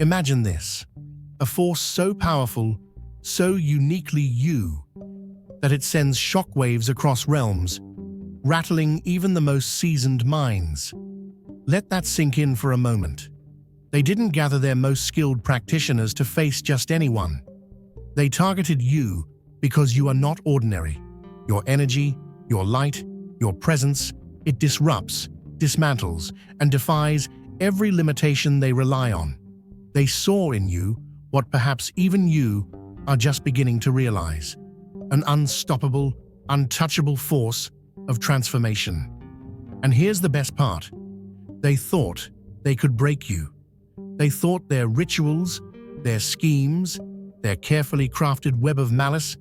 Imagine this, a force so powerful, so uniquely you, that it sends shockwaves across realms, rattling even the most seasoned minds. Let that sink in for a moment. They didn't gather their most skilled practitioners to face just anyone. They targeted you because you are not ordinary. Your energy, your light, your presence, it disrupts, dismantles, and defies every limitation they rely on. They saw in you what perhaps even you are just beginning to realize: an unstoppable, untouchable force of transformation. And here's the best part. They thought they could break you. They thought their rituals, their schemes, their carefully crafted web of malice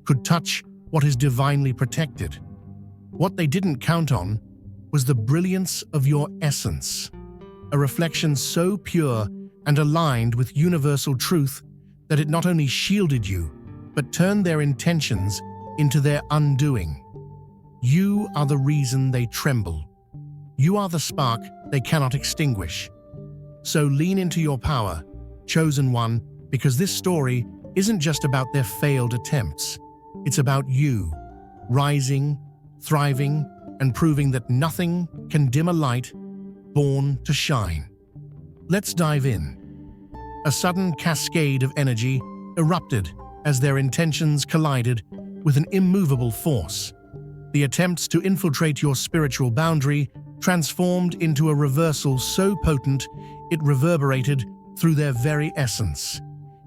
could touch what is divinely protected. What they didn't count on was the brilliance of your essence, a reflection so pure and aligned with universal truth that it not only shielded you, but turned their intentions into their undoing. You are the reason they tremble. You are the spark they cannot extinguish. So lean into your power, chosen one, because this story isn't just about their failed attempts. It's about you, rising, thriving, and proving that nothing can dim a light born to shine. Let's dive in. A sudden cascade of energy erupted as their intentions collided with an immovable force. The attempts to infiltrate your spiritual boundary transformed into a reversal so potent it reverberated through their very essence.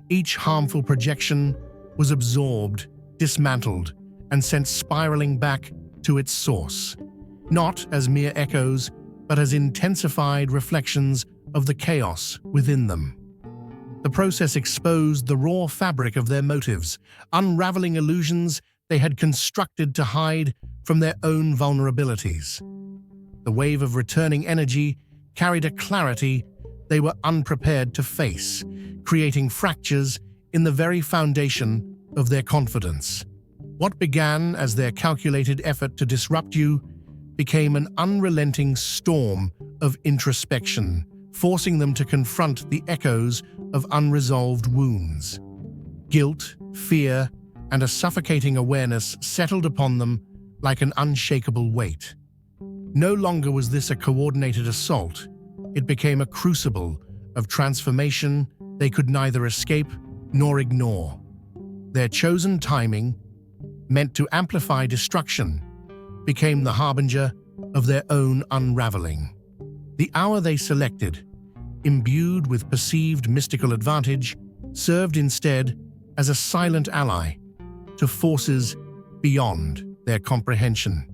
Each harmful projection was absorbed, dismantled, and sent spiraling back to its source, not as mere echoes, but as intensified reflections of the chaos within them. The process exposed the raw fabric of their motives, unraveling illusions they had constructed to hide from their own vulnerabilities. The wave of returning energy carried a clarity they were unprepared to face, creating fractures in the very foundation of their confidence. What began as their calculated effort to disrupt you became an unrelenting storm of introspection, forcing them to confront the echoes of unresolved wounds. Guilt, fear, and a suffocating awareness settled upon them like an unshakable weight. No longer was this a coordinated assault. It became a crucible of transformation they could neither escape nor ignore. Their chosen timing, meant to amplify destruction, became the harbinger of their own unraveling. The hour they selected, imbued with perceived mystical advantage, served instead as a silent ally to forces beyond their comprehension.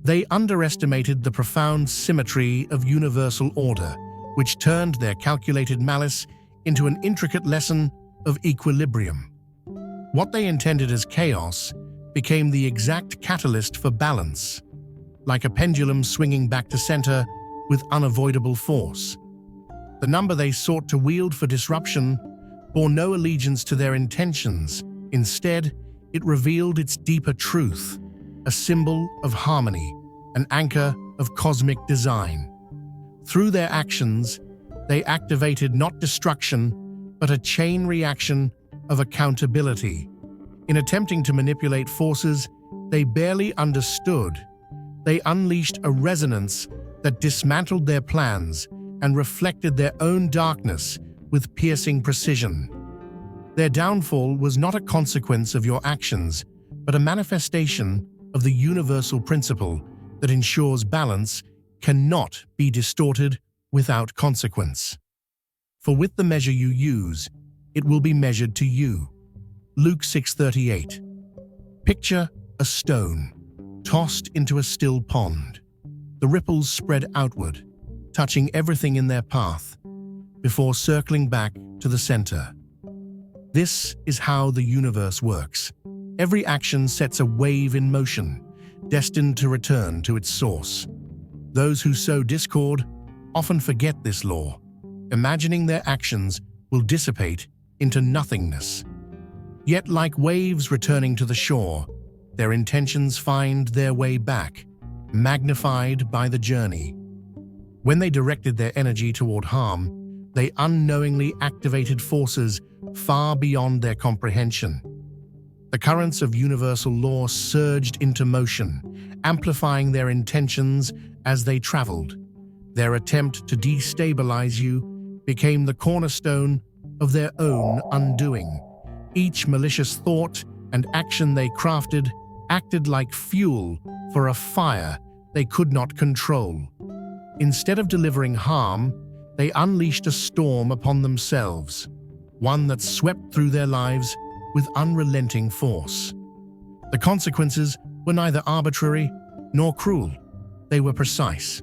They underestimated the profound symmetry of universal order, which turned their calculated malice into an intricate lesson of equilibrium. What they intended as chaos became the exact catalyst for balance, like a pendulum swinging back to center with unavoidable force. The number they sought to wield for disruption bore no allegiance to their intentions. Instead, it revealed its deeper truth, a symbol of harmony, an anchor of cosmic design. Through their actions, they activated not destruction, but a chain reaction of accountability. In attempting to manipulate forces they barely understood, they unleashed a resonance that dismantled their plans and reflected their own darkness with piercing precision. Their downfall was not a consequence of your actions, but a manifestation of the universal principle that ensures balance cannot be distorted without consequence. For with the measure you use, it will be measured to you. Luke 6:38. Picture a stone tossed into a still pond. The ripples spread outward, touching everything in their path, before circling back to the center. This is how the universe works. Every action sets a wave in motion, destined to return to its source. Those who sow discord often forget this law, imagining their actions will dissipate into nothingness. Yet, like waves returning to the shore, their intentions find their way back, magnified by the journey. When they directed their energy toward harm, they unknowingly activated forces far beyond their comprehension. The currents of universal law surged into motion, amplifying their intentions as they traveled. Their attempt to destabilize you became the cornerstone of their own undoing. Each malicious thought and action they crafted acted like fuel for a fire they could not control. Instead of delivering harm, they unleashed a storm upon themselves, one that swept through their lives with unrelenting force. The consequences were neither arbitrary nor cruel. They were precise.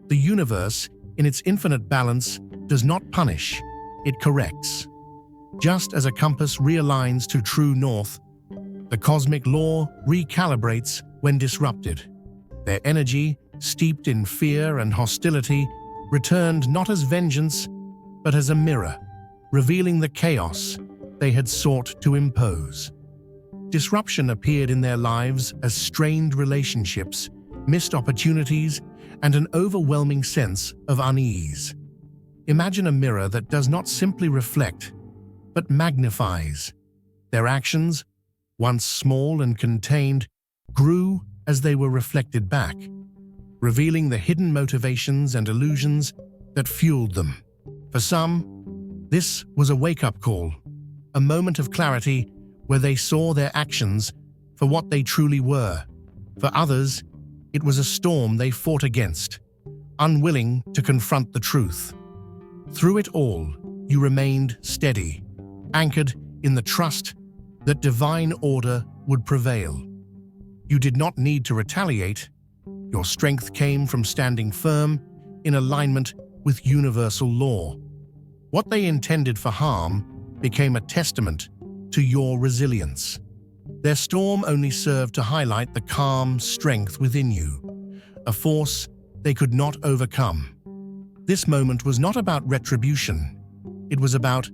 The universe, in its infinite balance, does not punish, it corrects. Just as a compass realigns to true north, the cosmic law recalibrates when disrupted. Their energy, steeped in fear and hostility, returned not as vengeance, but as a mirror, revealing the chaos they had sought to impose. Disruption appeared in their lives as strained relationships, missed opportunities, and an overwhelming sense of unease. Imagine a mirror that does not simply reflect, but magnifies. Their actions, once small and contained, grew as they were reflected back, revealing the hidden motivations and illusions that fueled them. For some, this was a wake-up call, a moment of clarity where they saw their actions for what they truly were. For others, it was a storm they fought against, unwilling to confront the truth. Through it all, you remained steady, anchored in the trust that divine order would prevail. You did not need to retaliate. Your strength came from standing firm in alignment with universal law. What they intended for harm became a testament to your resilience. Their storm only served to highlight the calm strength within you, a force they could not overcome. This moment was not about retribution. It was about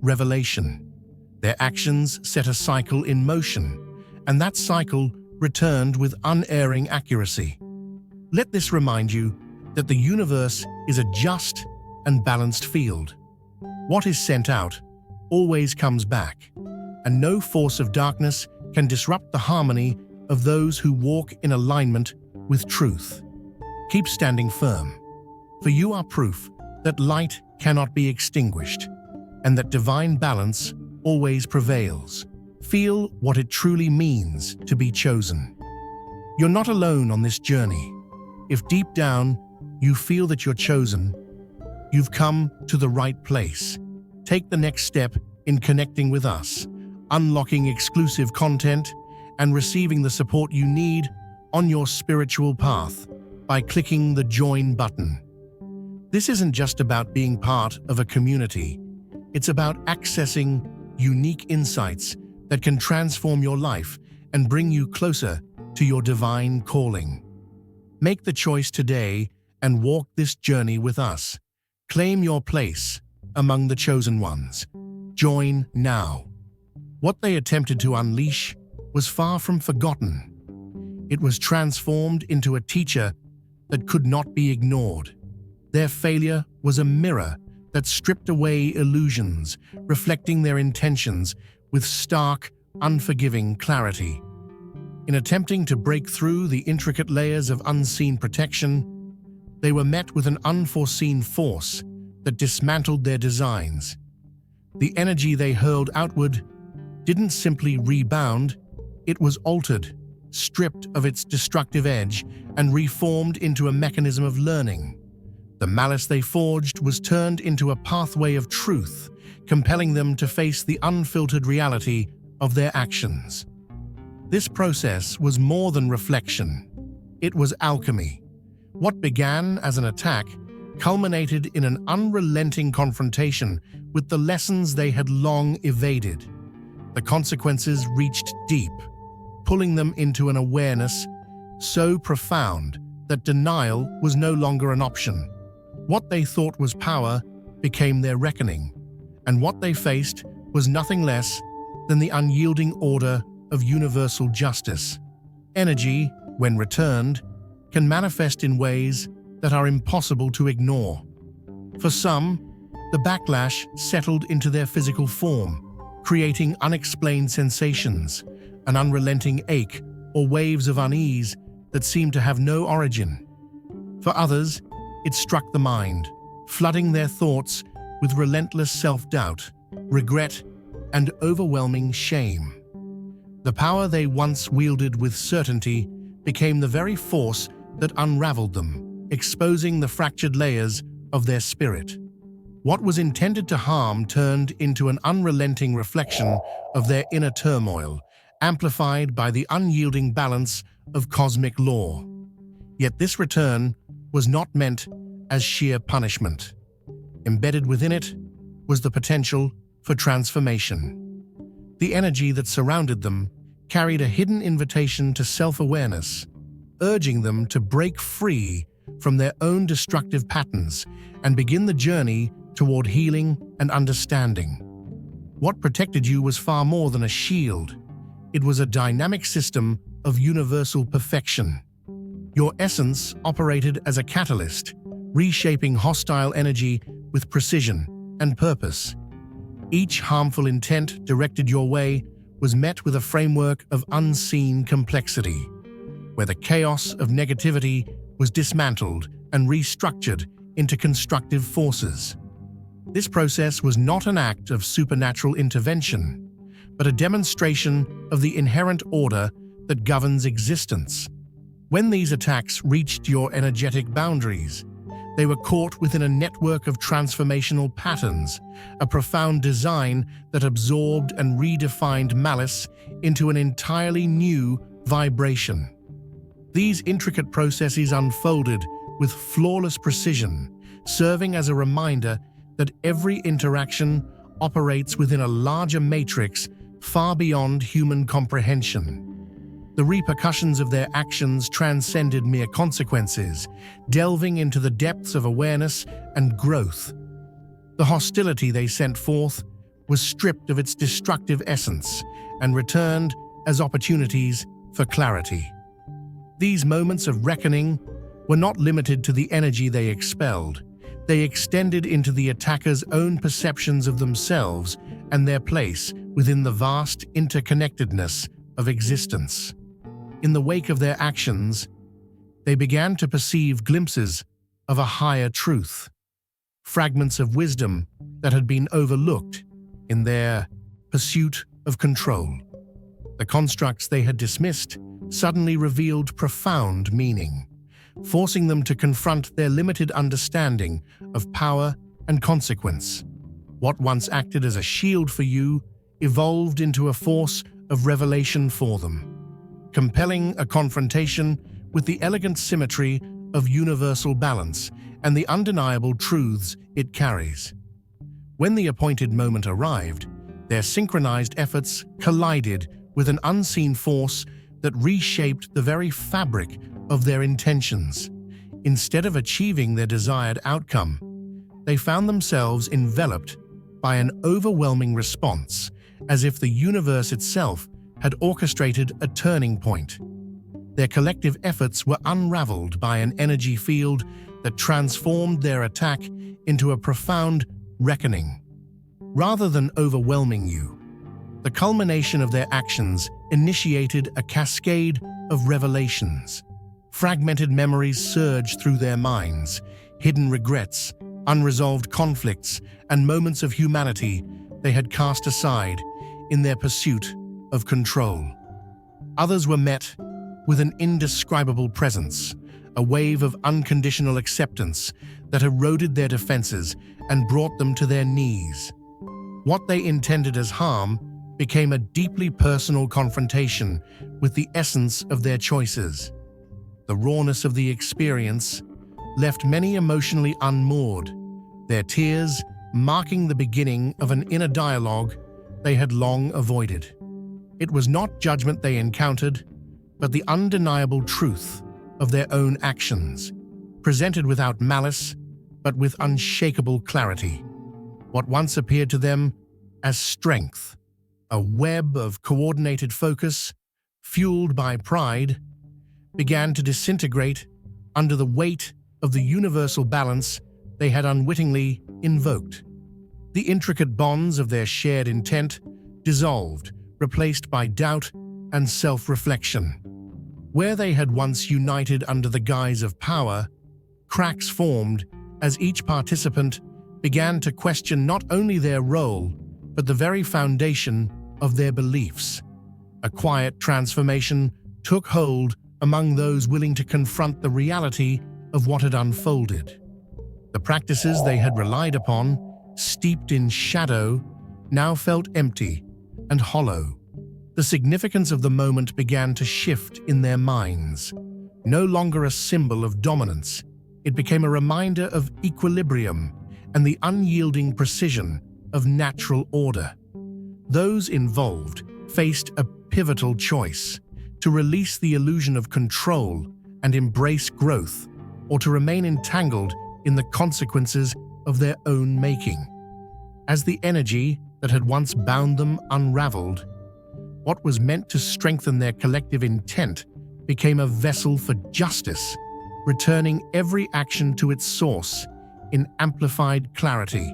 revelation. Their actions set a cycle in motion, and that cycle returned with unerring accuracy. Let this remind you that the universe is a just and balanced field. What is sent out always comes back, and no force of darkness can disrupt the harmony of those who walk in alignment with truth. Keep standing firm, for you are proof that light cannot be extinguished, and that divine balance always prevails. Feel what it truly means to be chosen. You're not alone on this journey. If deep down you feel that you're chosen, you've come to the right place. Take the next step in connecting with us, unlocking exclusive content, and receiving the support you need on your spiritual path by clicking the Join button. This isn't just about being part of a community. It's about accessing unique insights that can transform your life and bring you closer to your divine calling. Make the choice today and walk this journey with us. Claim your place among the chosen ones. Join now. What they attempted to unleash was far from forgotten. It was transformed into a teacher that could not be ignored. Their failure was a mirror that stripped away illusions, reflecting their intentions with stark, unforgiving clarity. In attempting to break through the intricate layers of unseen protection, they were met with an unforeseen force that dismantled their designs. The energy they hurled outward didn't simply rebound, it was altered, stripped of its destructive edge, and reformed into a mechanism of learning. The malice they forged was turned into a pathway of truth, compelling them to face the unfiltered reality of their actions. This process was more than reflection. It was alchemy. What began as an attack culminated in an unrelenting confrontation with the lessons they had long evaded. The consequences reached deep, pulling them into an awareness so profound that denial was no longer an option. What they thought was power became their reckoning, and what they faced was nothing less than the unyielding order of universal justice. Energy, when returned, can manifest in ways that are impossible to ignore. For some, The backlash settled into their physical form, creating unexplained sensations, an unrelenting ache or waves of unease that seemed to have no origin. For others, it struck the mind, flooding their thoughts with relentless self-doubt, regret, and overwhelming shame. The power they once wielded with certainty became the very force that unraveled them, exposing the fractured layers of their spirit. What was intended to harm turned into an unrelenting reflection of their inner turmoil, amplified by the unyielding balance of cosmic law. Yet this return was not meant as sheer punishment. Embedded within it was the potential for transformation. The energy that surrounded them carried a hidden invitation to self-awareness, urging them to break free from their own destructive patterns and begin the journey toward healing and understanding. What protected you was far more than a shield. It was a dynamic system of universal perfection. Your essence operated as a catalyst, reshaping hostile energy with precision and purpose. Each harmful intent directed your way was met with a framework of unseen complexity, where the chaos of negativity was dismantled and restructured into constructive forces. This process was not an act of supernatural intervention, but a demonstration of the inherent order that governs existence. When these attacks reached your energetic boundaries, they were caught within a network of transformational patterns, a profound design that absorbed and redefined malice into an entirely new vibration. These intricate processes unfolded with flawless precision, serving as a reminder that every interaction operates within a larger matrix far beyond human comprehension. The repercussions of their actions transcended mere consequences, delving into the depths of awareness and growth. The hostility they sent forth was stripped of its destructive essence and returned as opportunities for clarity. These moments of reckoning were not limited to the energy they expelled. They extended into the attacker's own perceptions of themselves and their place within the vast interconnectedness of existence. In the wake of their actions, they began to perceive glimpses of a higher truth, fragments of wisdom that had been overlooked in their pursuit of control. The constructs they had dismissed suddenly revealed profound meaning, forcing them to confront their limited understanding of power and consequence. What once acted as a shield for you evolved into a force of revelation for them, compelling a confrontation with the elegant symmetry of universal balance and the undeniable truths it carries. When the appointed moment arrived, their synchronized efforts collided with an unseen force that reshaped the very fabric of their intentions. Instead of achieving their desired outcome, they found themselves enveloped by an overwhelming response, as if the universe itself had orchestrated a turning point. Their collective efforts were unraveled by an energy field that transformed their attack into a profound reckoning. Rather than overwhelming you, the culmination of their actions initiated a cascade of revelations. Fragmented memories surged through their minds, hidden regrets, unresolved conflicts, and moments of humanity they had cast aside in their pursuit of control. Others were met with an indescribable presence, a wave of unconditional acceptance that eroded their defenses and brought them to their knees. What they intended as harm became a deeply personal confrontation with the essence of their choices. The rawness of the experience left many emotionally unmoored, their tears marking the beginning of an inner dialogue they had long avoided. It was not judgment they encountered, but the undeniable truth of their own actions, presented without malice, but with unshakable clarity. What once appeared to them as strength, a web of coordinated focus, fueled by pride, began to disintegrate under the weight of the universal balance they had unwittingly invoked. The intricate bonds of their shared intent dissolved, replaced by doubt and self-reflection. Where they had once united under the guise of power, cracks formed as each participant began to question not only their role, but the very foundation of their beliefs. A quiet transformation took hold among those willing to confront the reality of what had unfolded. The practices they had relied upon, steeped in shadow, now felt empty and hollow. The significance of the moment began to shift in their minds. No longer a symbol of dominance, it became a reminder of equilibrium and the unyielding precision of natural order. Those involved faced a pivotal choice: to release the illusion of control and embrace growth, or to remain entangled in the consequences of their own making. As the energy that had once bound them unraveled, what was meant to strengthen their collective intent became a vessel for justice, returning every action to its source in amplified clarity.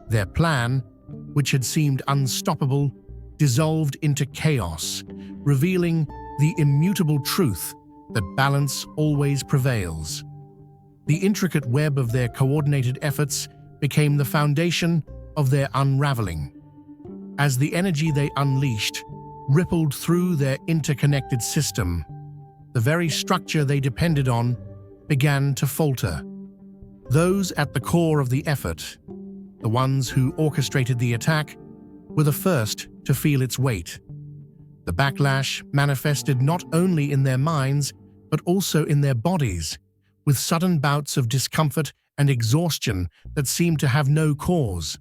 Their plan, which had seemed unstoppable, dissolved into chaos, revealing the immutable truth that balance always prevails. The intricate web of their coordinated efforts became the foundation of their unraveling. As the energy they unleashed rippled through their interconnected system, the very structure they depended on began to falter. Those at the core of the effort, the ones who orchestrated the attack, were the first to feel its weight. The backlash manifested not only in their minds, but also in their bodies, with sudden bouts of discomfort and exhaustion that seemed to have no cause.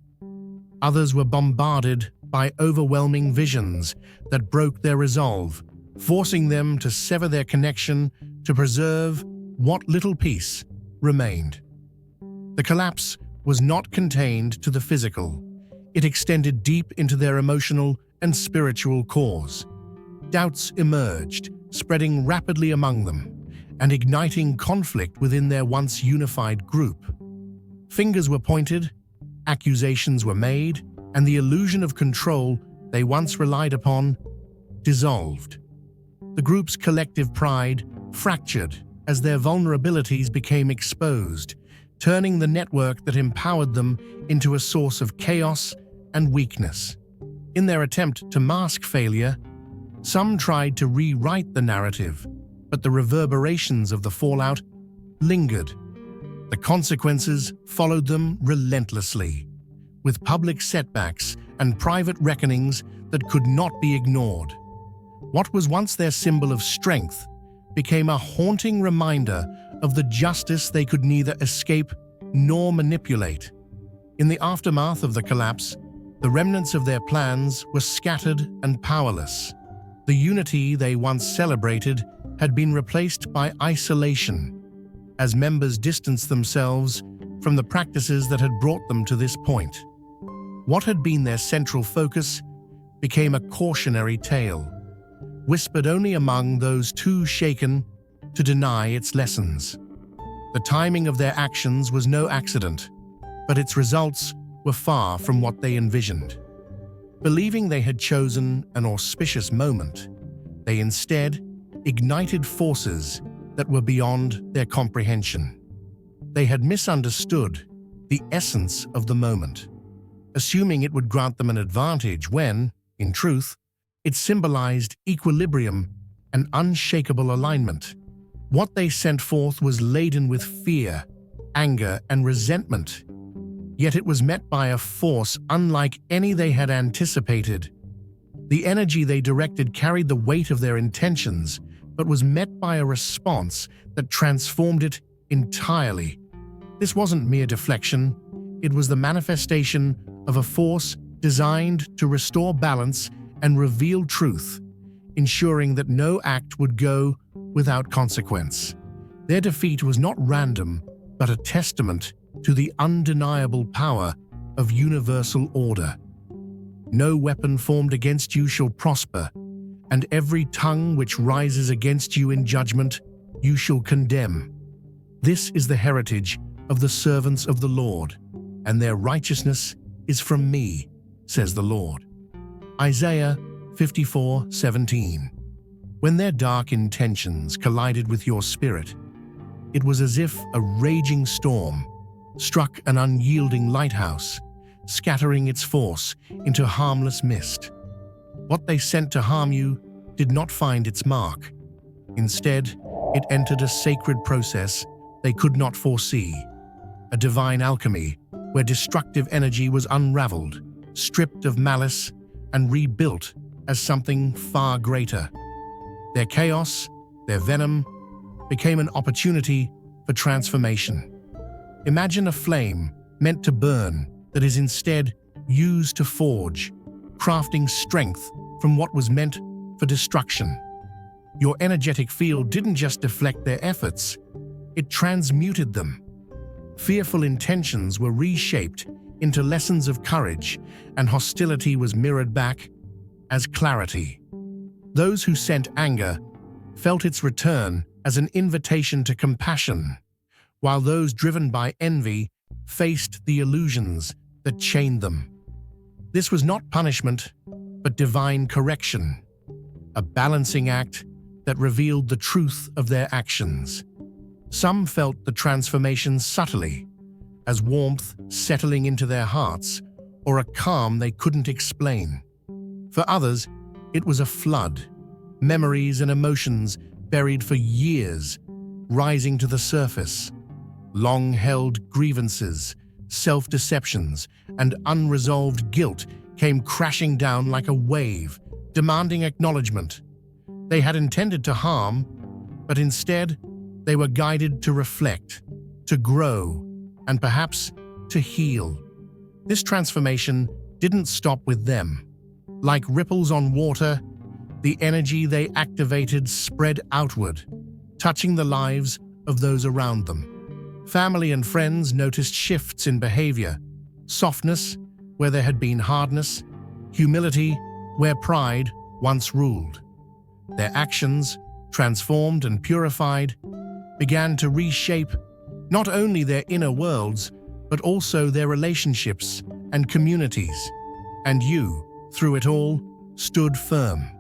Others were bombarded by overwhelming visions that broke their resolve, forcing them to sever their connection to preserve what little peace remained. The collapse was not contained to the physical. It extended deep into their emotional and spiritual cores. Doubts emerged, spreading rapidly among them, and igniting conflict within their once unified group. Fingers were pointed, accusations were made, and the illusion of control they once relied upon dissolved. The group's collective pride fractured as their vulnerabilities became exposed, turning the network that empowered them into a source of chaos and weakness. In their attempt to mask failure, some tried to rewrite the narrative, but the reverberations of the fallout lingered. The consequences followed them relentlessly, with public setbacks and private reckonings that could not be ignored. What was once their symbol of strength became a haunting reminder of the justice they could neither escape nor manipulate. In the aftermath of the collapse, the remnants of their plans were scattered and powerless. The unity they once celebrated had been replaced by isolation, as members distanced themselves from the practices that had brought them to this point. What had been their central focus became a cautionary tale, whispered only among those too shaken to deny its lessons. The timing of their actions was no accident, but its results were far from what they envisioned. Believing they had chosen an auspicious moment, they instead ignited forces that were beyond their comprehension. They had misunderstood the essence of the moment, assuming it would grant them an advantage when, in truth, it symbolized equilibrium and unshakable alignment. What they sent forth was laden with fear, anger, and resentment, yet it was met by a force unlike any they had anticipated. The energy they directed carried the weight of their intentions, but was met by a response that transformed it entirely. This wasn't mere deflection, it was the manifestation of a force designed to restore balance and reveal truth, ensuring that no act would go without consequence. Their defeat was not random, but a testament to the undeniable power of universal order. No weapon formed against you shall prosper, and every tongue which rises against you in judgment you shall condemn. This is the heritage of the servants of the Lord, and their righteousness is from me, says the Lord. Isaiah 54:17. When their dark intentions collided with your spirit, it was as if a raging storm struck an unyielding lighthouse, scattering its force into harmless mist. What they sent to harm you did not find its mark. Instead, it entered a sacred process they could not foresee, a divine alchemy where destructive energy was unraveled, stripped of malice, and rebuilt as something far greater. Their chaos, their venom, became an opportunity for transformation. Imagine a flame meant to burn that is instead used to forge, crafting strength from what was meant for destruction. Your energetic field didn't just deflect their efforts, it transmuted them. Fearful intentions were reshaped into lessons of courage, and hostility was mirrored back as clarity. Those who sent anger felt its return as an invitation to compassion, while those driven by envy faced the illusions that chained them. This was not punishment, but divine correction, a balancing act that revealed the truth of their actions. Some felt the transformation subtly, as warmth settling into their hearts, or a calm they couldn't explain. For others, it was a flood, memories and emotions buried for years, rising to the surface. Long-held grievances, self-deceptions, and unresolved guilt came crashing down like a wave, demanding acknowledgement. They had intended to harm, but instead, they were guided to reflect, to grow, and perhaps to heal. This transformation didn't stop with them. Like ripples on water, the energy they activated spread outward, touching the lives of those around them. Family and friends noticed shifts in behavior, softness where there had been hardness, humility where pride once ruled. Their actions, transformed and purified, began to reshape not only their inner worlds, but also their relationships and communities. And you, through it all, stood firm.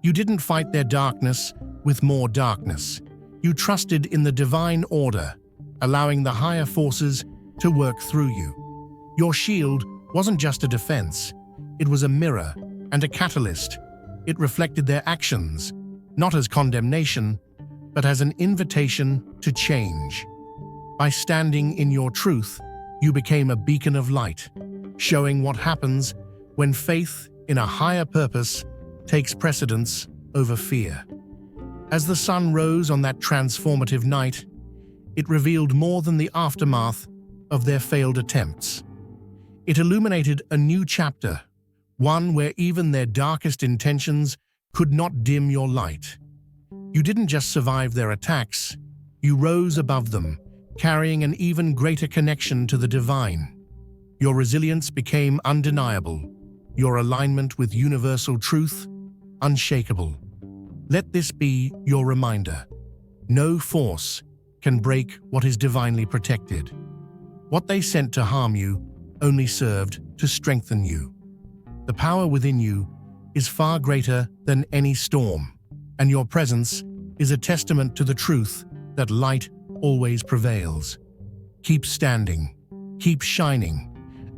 You didn't fight their darkness with more darkness. You trusted in the divine order, allowing the higher forces to work through you. Your shield wasn't just a defense, it was a mirror and a catalyst. It reflected their actions, not as condemnation, but as an invitation to change. By standing in your truth, you became a beacon of light, showing what happens when faith in a higher purpose takes precedence over fear. As the sun rose on that transformative night, it revealed more than the aftermath of their failed attempts. It illuminated a new chapter, one where even their darkest intentions could not dim your light. You didn't just survive their attacks, you rose above them, carrying an even greater connection to the divine. Your resilience became undeniable, your alignment with universal truth unshakable. Let this be your reminder. No force can break what is divinely protected. What they sent to harm you only served to strengthen you. The power within you is far greater than any storm, and your presence is a testament to the truth that light always prevails. Keep standing, keep shining,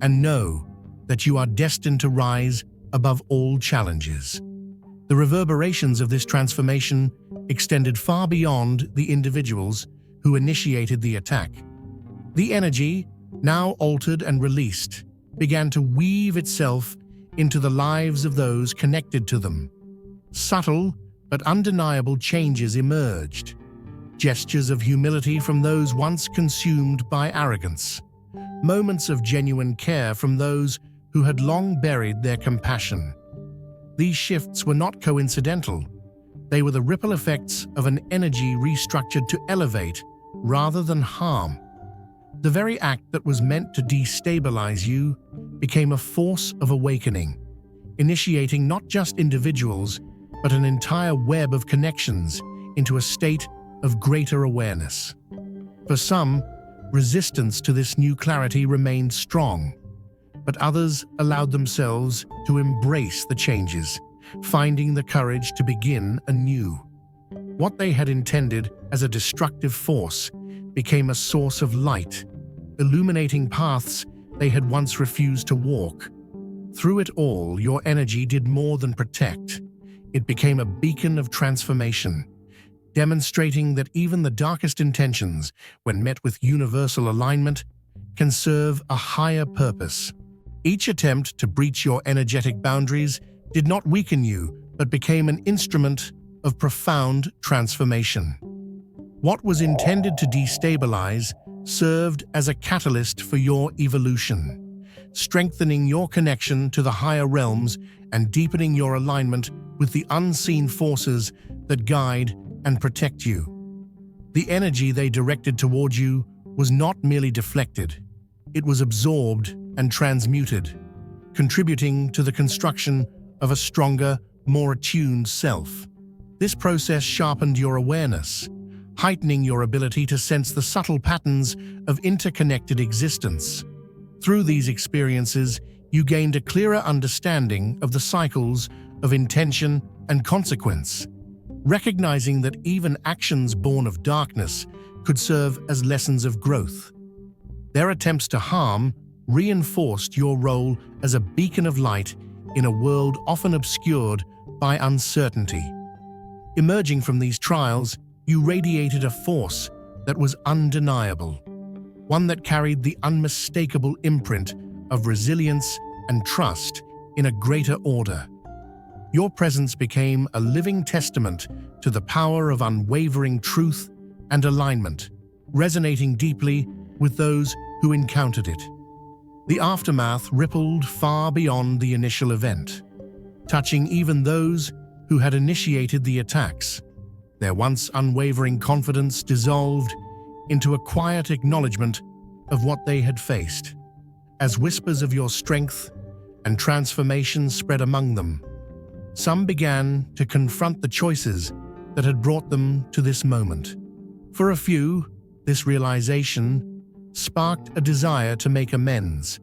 and know that you are destined to rise above all challenges. The reverberations of this transformation extended far beyond the individuals who initiated the attack. The energy, now altered and released, began to weave itself into the lives of those connected to them. Subtle but undeniable changes emerged, gestures of humility from those once consumed by arrogance, moments of genuine care from those who had long buried their compassion. These shifts were not coincidental. They were the ripple effects of an energy restructured to elevate rather than harm. The very act that was meant to destabilize you became a force of awakening, initiating not just individuals, but an entire web of connections into a state of greater awareness. For some, resistance to this new clarity remained strong, but others allowed themselves to embrace the changes, finding the courage to begin anew. What they had intended as a destructive force became a source of light, illuminating paths they had once refused to walk. Through it all, your energy did more than protect. It became a beacon of transformation, demonstrating that even the darkest intentions, when met with universal alignment, can serve a higher purpose. Each attempt to breach your energetic boundaries did not weaken you, but became an instrument of profound transformation. What was intended to destabilize served as a catalyst for your evolution, strengthening your connection to the higher realms and deepening your alignment with the unseen forces that guide and protect you. The energy they directed toward you was not merely deflected, it was absorbed and transmuted, contributing to the construction of a stronger, more attuned self. This process sharpened your awareness, heightening your ability to sense the subtle patterns of interconnected existence. Through these experiences, you gained a clearer understanding of the cycles of intention and consequence, recognizing that even actions born of darkness could serve as lessons of growth. Their attempts to harm reinforced your role as a beacon of light in a world often obscured by uncertainty. Emerging from these trials, you radiated a force that was undeniable, one that carried the unmistakable imprint of resilience and trust in a greater order. Your presence became a living testament to the power of unwavering truth and alignment, resonating deeply with those who encountered it. The aftermath rippled far beyond the initial event, touching even those who had initiated the attacks. Their once unwavering confidence dissolved into a quiet acknowledgement of what they had faced. As whispers of your strength and transformation spread among them, some began to confront the choices that had brought them to this moment. For a few, this realization sparked a desire to make amends,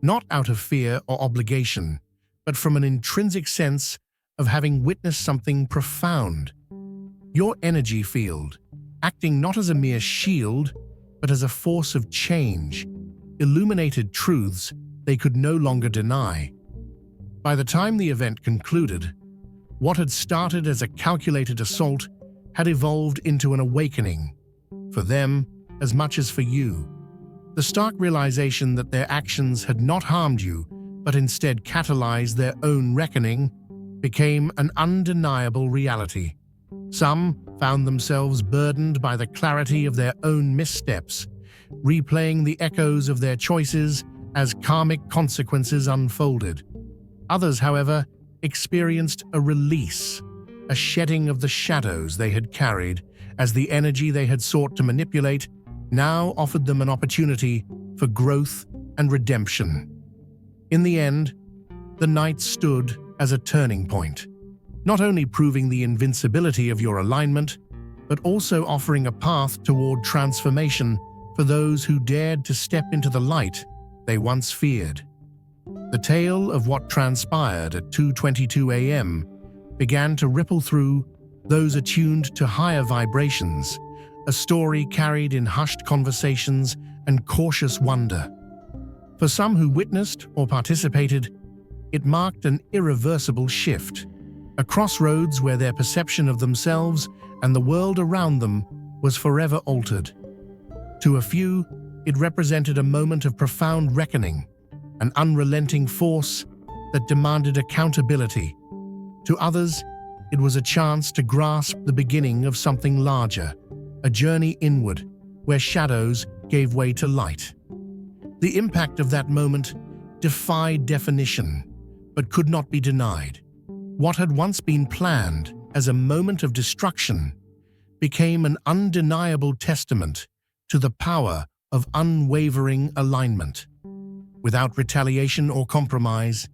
not out of fear or obligation, but from an intrinsic sense of having witnessed something profound. Your energy field, acting not as a mere shield, but as a force of change, illuminated truths they could no longer deny. By the time the event concluded, what had started as a calculated assault had evolved into an awakening, for them as much as for you. The stark realization that their actions had not harmed you, but instead catalyzed their own reckoning, became an undeniable reality. Some found themselves burdened by the clarity of their own missteps, replaying the echoes of their choices as karmic consequences unfolded. Others, however, experienced a release, a shedding of the shadows they had carried, as the energy they had sought to manipulate now offered them an opportunity for growth and redemption. In the end, the night stood as a turning point, not only proving the invincibility of your alignment, but also offering a path toward transformation for those who dared to step into the light they once feared. The tale of what transpired at 2:22 a.m. began to ripple through those attuned to higher vibrations, a story carried in hushed conversations and cautious wonder. For some who witnessed or participated, it marked an irreversible shift, a crossroads where their perception of themselves and the world around them was forever altered. To a few, it represented a moment of profound reckoning, an unrelenting force that demanded accountability. To others, it was a chance to grasp the beginning of something larger, a journey inward, where shadows gave way to light. The impact of that moment defied definition, but could not be denied. What had once been planned as a moment of destruction became an undeniable testament to the power of unwavering alignment. Without retaliation or compromise,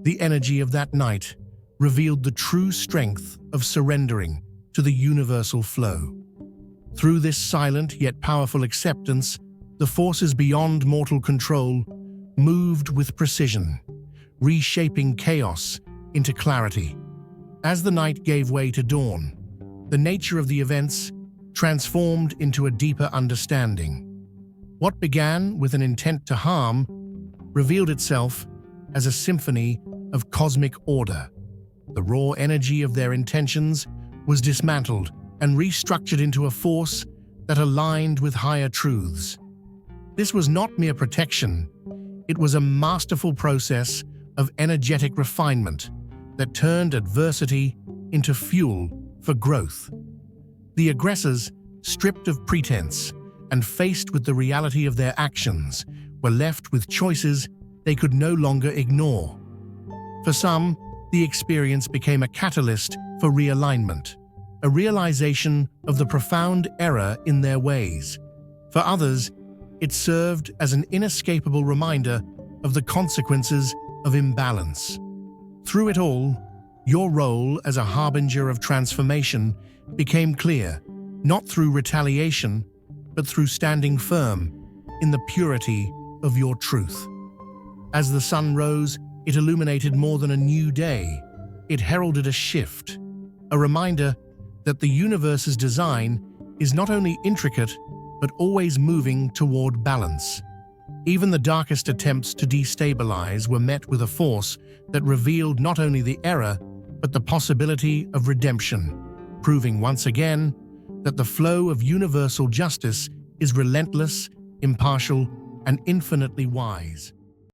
the energy of that night revealed the true strength of surrendering to the universal flow. Through this silent yet powerful acceptance, the forces beyond mortal control moved with precision, reshaping chaos into clarity. As the night gave way to dawn, the nature of the events transformed into a deeper understanding. What began with an intent to harm revealed itself as a symphony of cosmic order. The raw energy of their intentions was dismantled and restructured into a force that aligned with higher truths. This was not mere protection, it was a masterful process of energetic refinement that turned adversity into fuel for growth. The aggressors, stripped of pretense and faced with the reality of their actions, were left with choices they could no longer ignore. For some, the experience became a catalyst for realignment, a realization of the profound error in their ways. For others, it served as an inescapable reminder of the consequences of imbalance. Through it all, your role as a harbinger of transformation became clear, not through retaliation, but through standing firm in the purity of your truth. As the sun rose, it illuminated more than a new day. It heralded a shift, a reminder that the universe's design is not only intricate, but always moving toward balance. Even the darkest attempts to destabilize were met with a force that revealed not only the error, but the possibility of redemption, proving once again that the flow of universal justice is relentless, impartial, and infinitely wise.